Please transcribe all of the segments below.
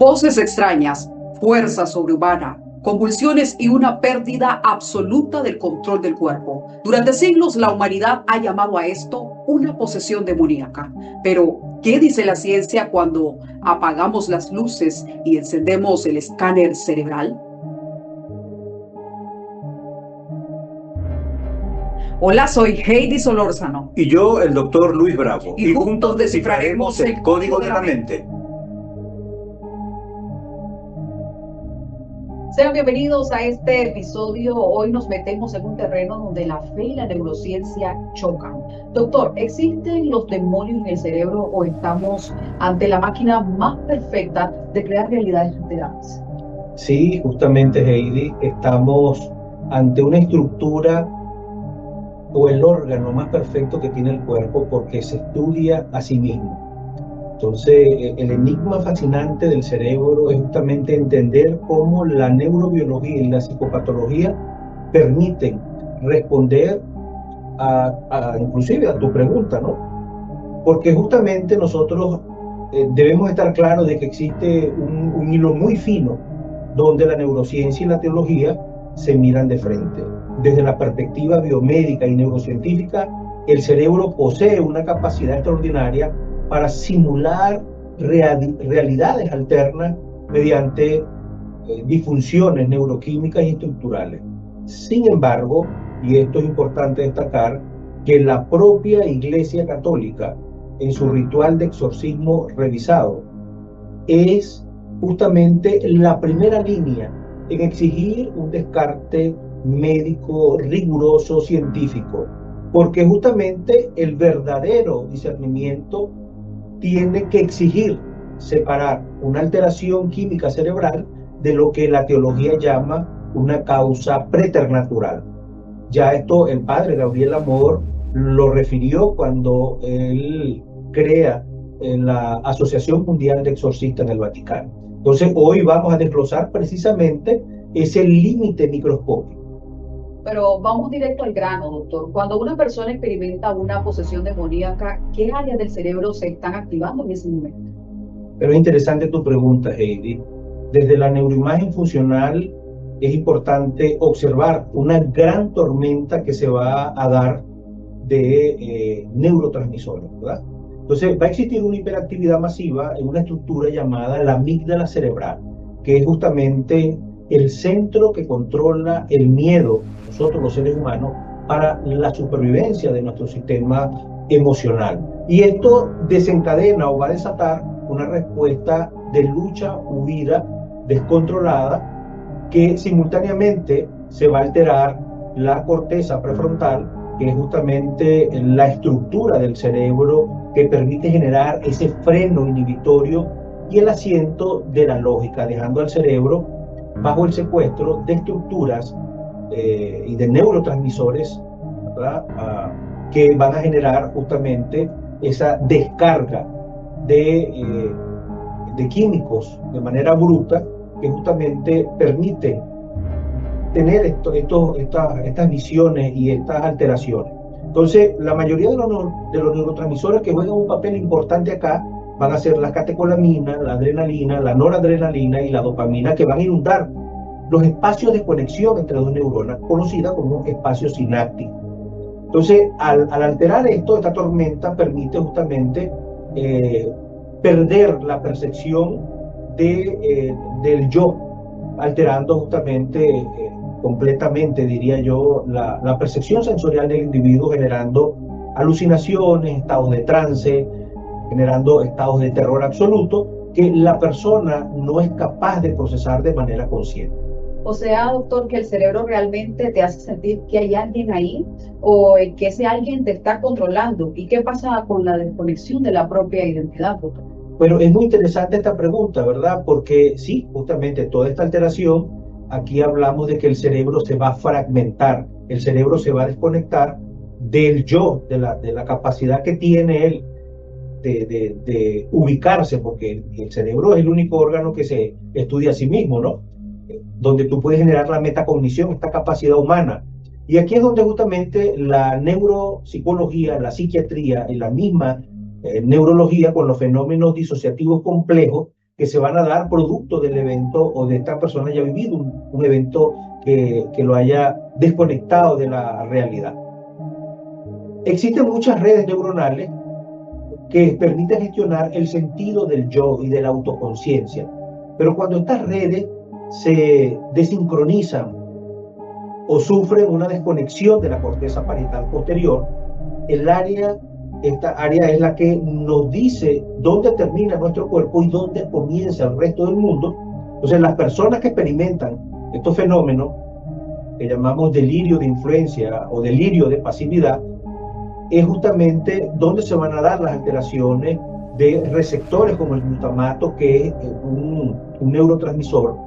Voces extrañas, fuerza sobrehumana, convulsiones y una pérdida absoluta del control del cuerpo. Durante siglos la humanidad ha llamado a esto una posesión demoníaca. Pero, ¿qué dice la ciencia cuando apagamos las luces y encendemos el escáner cerebral? Hola, soy Heidi Solórzano. Y yo, el doctor Luis Bravo. Y juntos descifraremos el código de la mente. Sean bienvenidos a este episodio. Hoy nos metemos en un terreno donde la fe y la neurociencia chocan. Doctor, ¿existen los demonios en el cerebro o estamos ante la máquina más perfecta de crear realidades alteradas? Sí, justamente, Heidi, estamos ante una estructura o el órgano más perfecto que tiene el cuerpo porque se estudia a sí mismo. Entonces, el enigma fascinante del cerebro es justamente entender cómo la neurobiología y la psicopatología permiten responder inclusive a tu pregunta, ¿no? Porque justamente nosotros debemos estar claros de que existe un hilo muy fino donde la neurociencia y la teología se miran de frente. Desde la perspectiva biomédica y neurocientífica, el cerebro posee una capacidad extraordinaria para simular realidades alternas mediante disfunciones neuroquímicas y estructurales. Sin embargo, y esto es importante destacar, que la propia Iglesia Católica, en su ritual de exorcismo revisado, es justamente la primera línea en exigir un descarte médico riguroso, científico, porque justamente el verdadero discernimiento tiene que exigir separar una alteración química cerebral de lo que la teología llama una causa preternatural. Ya esto el padre Gabriel Amor lo refirió cuando él crea la Asociación Mundial de Exorcistas en el Vaticano. Entonces hoy vamos a desglosar precisamente ese límite microscópico. Pero vamos directo al grano, doctor. Cuando una persona experimenta una posesión demoníaca, ¿qué áreas del cerebro se están activando en ese momento? Pero es interesante tu pregunta, Heidi. Desde la neuroimagen funcional es importante observar una gran tormenta que se va a dar de neurotransmisores, ¿verdad? Entonces va a existir una hiperactividad masiva en una estructura llamada la amígdala cerebral, que es justamente el centro que controla el miedo, nosotros los seres humanos, para la supervivencia de nuestro sistema emocional. Y esto desencadena o va a desatar una respuesta de lucha, huida, descontrolada, que simultáneamente se va a alterar la corteza prefrontal, que es justamente la estructura del cerebro que permite generar ese freno inhibitorio y el asiento de la lógica, dejando al cerebro bajo el secuestro de estructuras y de neurotransmisores, ¿verdad? Que van a generar justamente esa descarga de químicos de manera bruta que justamente permiten tener estas visiones y estas alteraciones. Entonces, la mayoría de los neurotransmisores que juegan un papel importante acá van a ser la catecolamina, la adrenalina, la noradrenalina y la dopamina, que van a inundar los espacios de conexión entre dos neuronas, conocida como espacio sináptico. Entonces, al alterar esta tormenta permite justamente perder la percepción del yo, alterando justamente completamente, diría yo, la percepción sensorial del individuo, generando alucinaciones, estados de trance, generando estados de terror absoluto que la persona no es capaz de procesar de manera consciente. O sea, doctor, que el cerebro realmente te hace sentir que hay alguien ahí o que ese alguien te está controlando. ¿Y qué pasa con la desconexión de la propia identidad, doctor? Bueno, es muy interesante esta pregunta, ¿verdad? Porque sí, justamente toda esta alteración, aquí hablamos de que el cerebro se va a fragmentar, el cerebro se va a desconectar del yo, de la capacidad que tiene él de ubicarse, porque el cerebro es el único órgano que se estudia a sí mismo, ¿no? Donde tú puedes generar la metacognición, esta capacidad humana. Y aquí es donde justamente la neuropsicología, la psiquiatría y la misma neurología con los fenómenos disociativos complejos que se van a dar producto del evento o de esta persona haya vivido un evento que lo haya desconectado de la realidad. Existen muchas redes neuronales que permiten gestionar el sentido del yo y de la autoconciencia, pero cuando estas redes se desincronizan o sufren una desconexión de la corteza parietal posterior, esta área es la que nos dice dónde termina nuestro cuerpo y dónde comienza el resto del mundo. Entonces, las personas que experimentan estos fenómenos, que llamamos delirio de influencia o delirio de pasividad, es justamente donde se van a dar las alteraciones de receptores como el glutamato, que es un neurotransmisor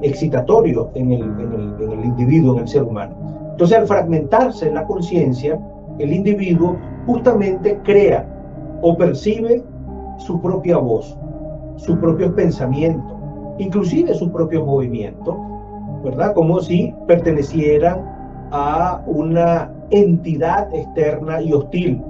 excitatorio en el individuo, en el ser humano. Entonces, al fragmentarse la conciencia, el individuo justamente crea o percibe su propia voz, sus propios pensamientos, inclusive sus propios movimientos, ¿verdad? Como si pertenecieran a una entidad externa y hostil.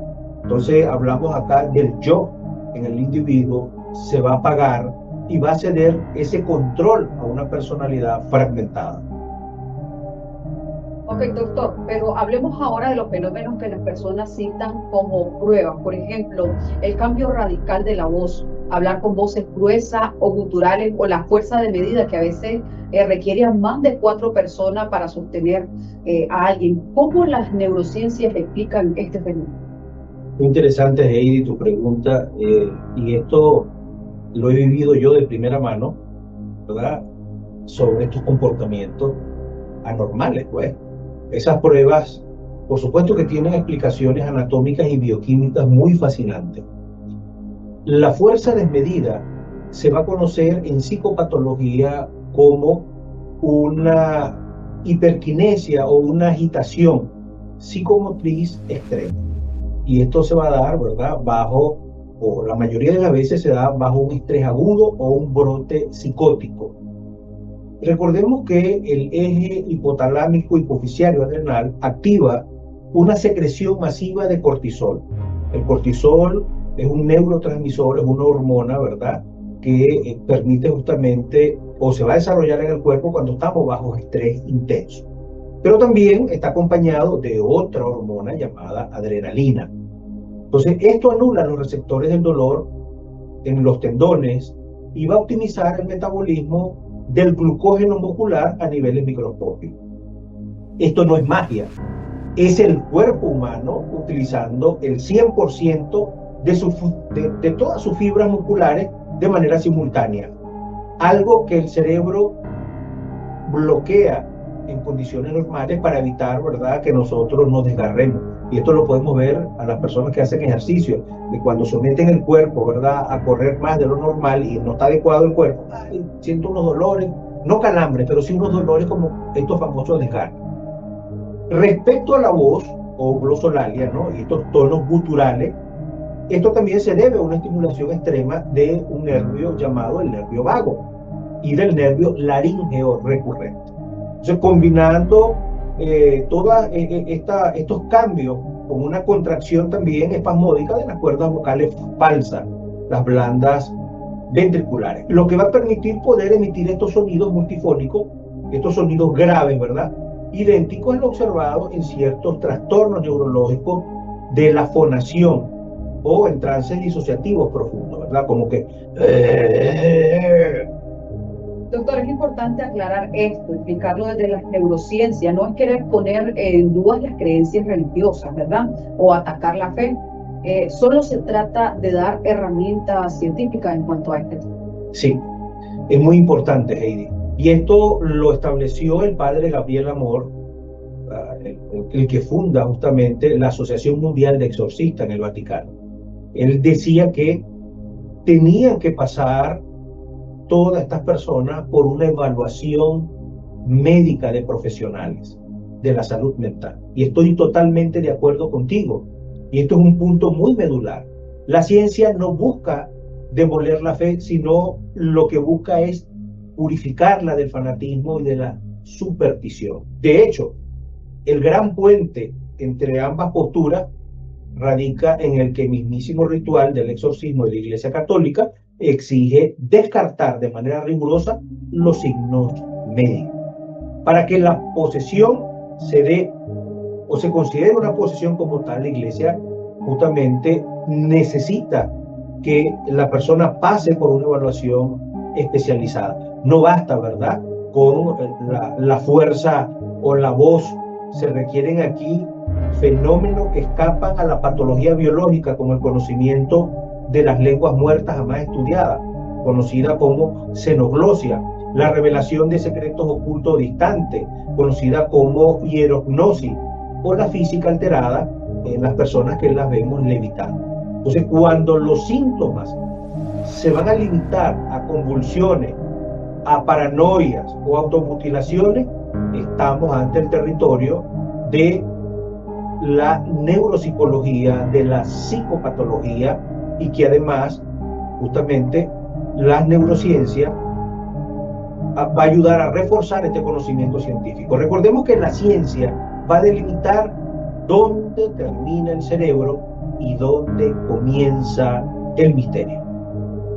Entonces hablamos acá del yo en el individuo, se va a apagar y va a ceder ese control a una personalidad fragmentada. Ok, doctor, pero hablemos ahora de los fenómenos que las personas citan como pruebas. Por ejemplo, el cambio radical de la voz, hablar con voces gruesas o guturales, o la fuerza de medida que a veces requiere a más de 4 personas para sostener a alguien. ¿Cómo las neurociencias explican este fenómeno? Muy interesante, Heidi, tu pregunta, y esto lo he vivido yo de primera mano, ¿verdad? Sobre estos comportamientos anormales, pues. Esas pruebas, por supuesto que tienen explicaciones anatómicas y bioquímicas muy fascinantes. La fuerza desmedida se va a conocer en psicopatología como una hiperquinesia o una agitación psicomotriz extrema. Y esto se va a dar, ¿verdad?, o la mayoría de las veces se da bajo un estrés agudo o un brote psicótico. Recordemos que el eje hipotalámico hipofisiario adrenal activa una secreción masiva de cortisol. El cortisol es un neurotransmisor, es una hormona, ¿verdad?, que permite justamente, o se va a desarrollar en el cuerpo cuando estamos bajo estrés intenso. Pero también está acompañado de otra hormona llamada adrenalina. Entonces, esto anula los receptores del dolor en los tendones y va a optimizar el metabolismo del glucógeno muscular a niveles microscópicos. Esto no es magia, es el cuerpo humano utilizando el 100% de todas sus fibras musculares de manera simultánea. Algo que el cerebro bloquea en condiciones normales para evitar, ¿verdad?, que nosotros nos desgarremos. Y esto lo podemos ver a las personas que hacen ejercicio, de cuando someten el cuerpo, ¿verdad?, a correr más de lo normal y no está adecuado el cuerpo, siento unos dolores, no calambres, pero sí unos dolores como estos famosos desgarres. Respecto a la voz o glosolalia, ¿no?, y estos tonos guturales, esto también se debe a una estimulación extrema de un nervio llamado el nervio vago y del nervio laríngeo recurrente. Entonces, combinando todos estos cambios con una contracción también espasmódica de las cuerdas vocales falsas, las blandas ventriculares, lo que va a permitir poder emitir estos sonidos multifónicos, estos sonidos graves, ¿verdad?, idénticos a lo observado en ciertos trastornos neurológicos de la fonación o en trances disociativos profundos, ¿verdad? Como que... Doctor, es importante aclarar esto, explicarlo desde las neurociencias. No es querer poner en duda las creencias religiosas, ¿verdad?, o atacar la fe. Solo se trata de dar herramientas científicas en cuanto a este tema. Sí, es muy importante, Heidi. Y esto lo estableció el padre Gabriel Amor, el que funda justamente la Asociación Mundial de Exorcistas en el Vaticano. Él decía que tenían que pasar todas estas personas por una evaluación médica de profesionales de la salud mental. Y estoy totalmente de acuerdo contigo. Y esto es un punto muy medular. La ciencia no busca demoler la fe, sino lo que busca es purificarla del fanatismo y de la superstición. De hecho, el gran puente entre ambas posturas radica en el que mismísimo ritual del exorcismo de la Iglesia Católica exige descartar de manera rigurosa los signos médicos. Para que la posesión se dé o se considere una posesión como tal, la Iglesia justamente necesita que la persona pase por una evaluación especializada. No basta, ¿verdad?, con la fuerza o la voz. Se requieren aquí fenómenos que escapan a la patología biológica, como el conocimiento de las lenguas muertas jamás estudiadas, conocida como xenoglosia, la revelación de secretos ocultos distantes, conocida como hierognosis, o la física alterada en las personas que las vemos levitando. Entonces, cuando los síntomas se van a limitar a convulsiones, a paranoias o automutilaciones, estamos ante el territorio de la neuropsicología, de la psicopatología, y que además justamente la neurociencia va a ayudar a reforzar este conocimiento científico. Recordemos que la ciencia va a delimitar dónde termina el cerebro y dónde comienza el misterio.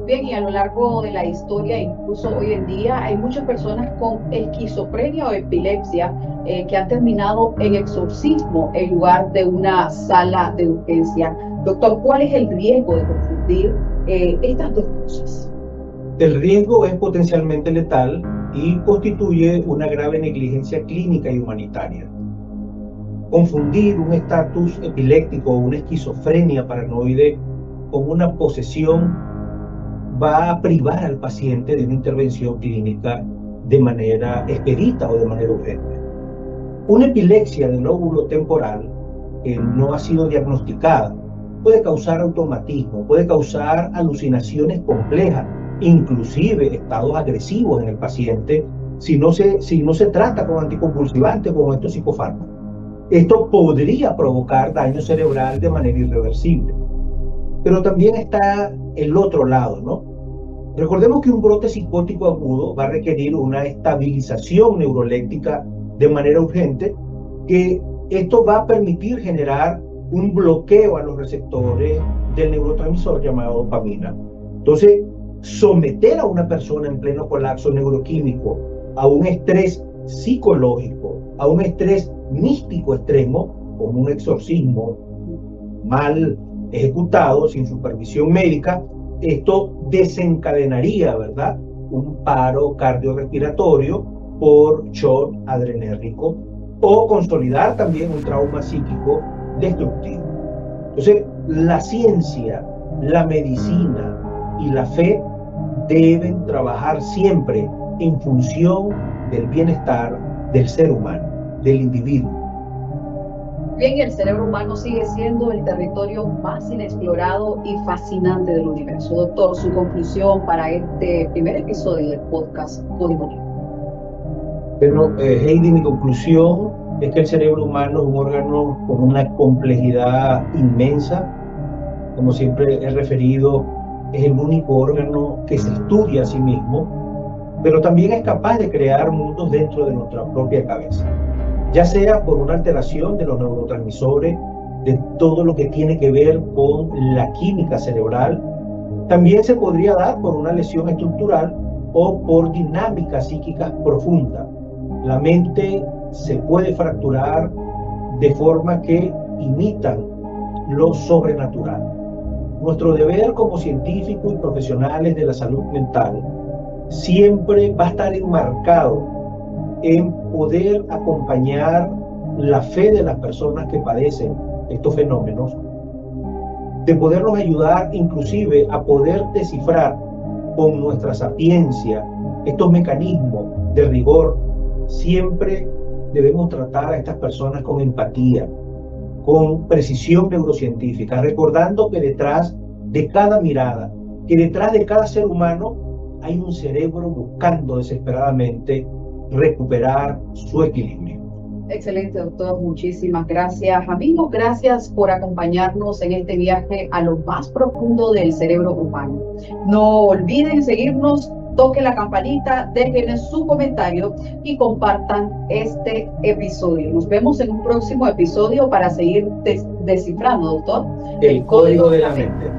Bien, y a lo largo de la historia, incluso hoy en día, hay muchas personas con esquizofrenia o epilepsia que han terminado en exorcismo en lugar de una sala de urgencia. Doctor, ¿cuál es el riesgo de confundir estas dos cosas? El riesgo es potencialmente letal y constituye una grave negligencia clínica y humanitaria. Confundir un estatus epiléptico o una esquizofrenia paranoide con una posesión va a privar al paciente de una intervención clínica de manera expedita o de manera urgente. Una epilepsia del lóbulo temporal que no ha sido diagnosticada puede causar automatismo, puede causar alucinaciones complejas, inclusive estados agresivos en el paciente si no se trata con anticonvulsivantes o con estos psicofármacos. Esto podría provocar daño cerebral de manera irreversible. Pero también está el otro lado, ¿no? Recordemos que un brote psicótico agudo va a requerir una estabilización neuroléptica de manera urgente, que esto va a permitir generar un bloqueo a los receptores del neurotransmisor llamado dopamina. Entonces, someter a una persona en pleno colapso neuroquímico a un estrés psicológico, a un estrés místico extremo, como un exorcismo mal ejecutado, sin supervisión médica, esto desencadenaría, ¿verdad?, un paro cardiorrespiratorio por shock adrenérgico, o consolidar también un trauma psíquico destructivo. Entonces, la ciencia, la medicina y la fe deben trabajar siempre en función del bienestar del ser humano, del individuo. Bien, el cerebro humano sigue siendo el territorio más inexplorado y fascinante del universo. Doctor, su conclusión para este primer episodio del podcast Código New. Bueno, Heidi, mi conclusión es que el cerebro humano es un órgano con una complejidad inmensa. Como siempre he referido, es el único órgano que se estudia a sí mismo, pero también es capaz de crear mundos dentro de nuestra propia cabeza, ya sea por una alteración de los neurotransmisores, de todo lo que tiene que ver con la química cerebral. También se podría dar por una lesión estructural o por dinámicas psíquicas profundas. La mente se puede fracturar de forma que imitan lo sobrenatural. Nuestro deber como científicos y profesionales de la salud mental siempre va a estar enmarcado en poder acompañar la fe de las personas que padecen estos fenómenos, de poderlos ayudar inclusive a poder descifrar con nuestra sapiencia estos mecanismos de rigor. Siempre debemos tratar a estas personas con empatía, con precisión neurocientífica, recordando que detrás de cada mirada, que detrás de cada ser humano hay un cerebro buscando desesperadamente recuperar su equilibrio. Excelente, doctor. Muchísimas gracias. Amigos, gracias por acompañarnos en este viaje a lo más profundo del cerebro humano. No olviden seguirnos, toquen la campanita, dejen su comentario y compartan este episodio. Nos vemos en un próximo episodio para seguir descifrando, doctor, el código de la mente.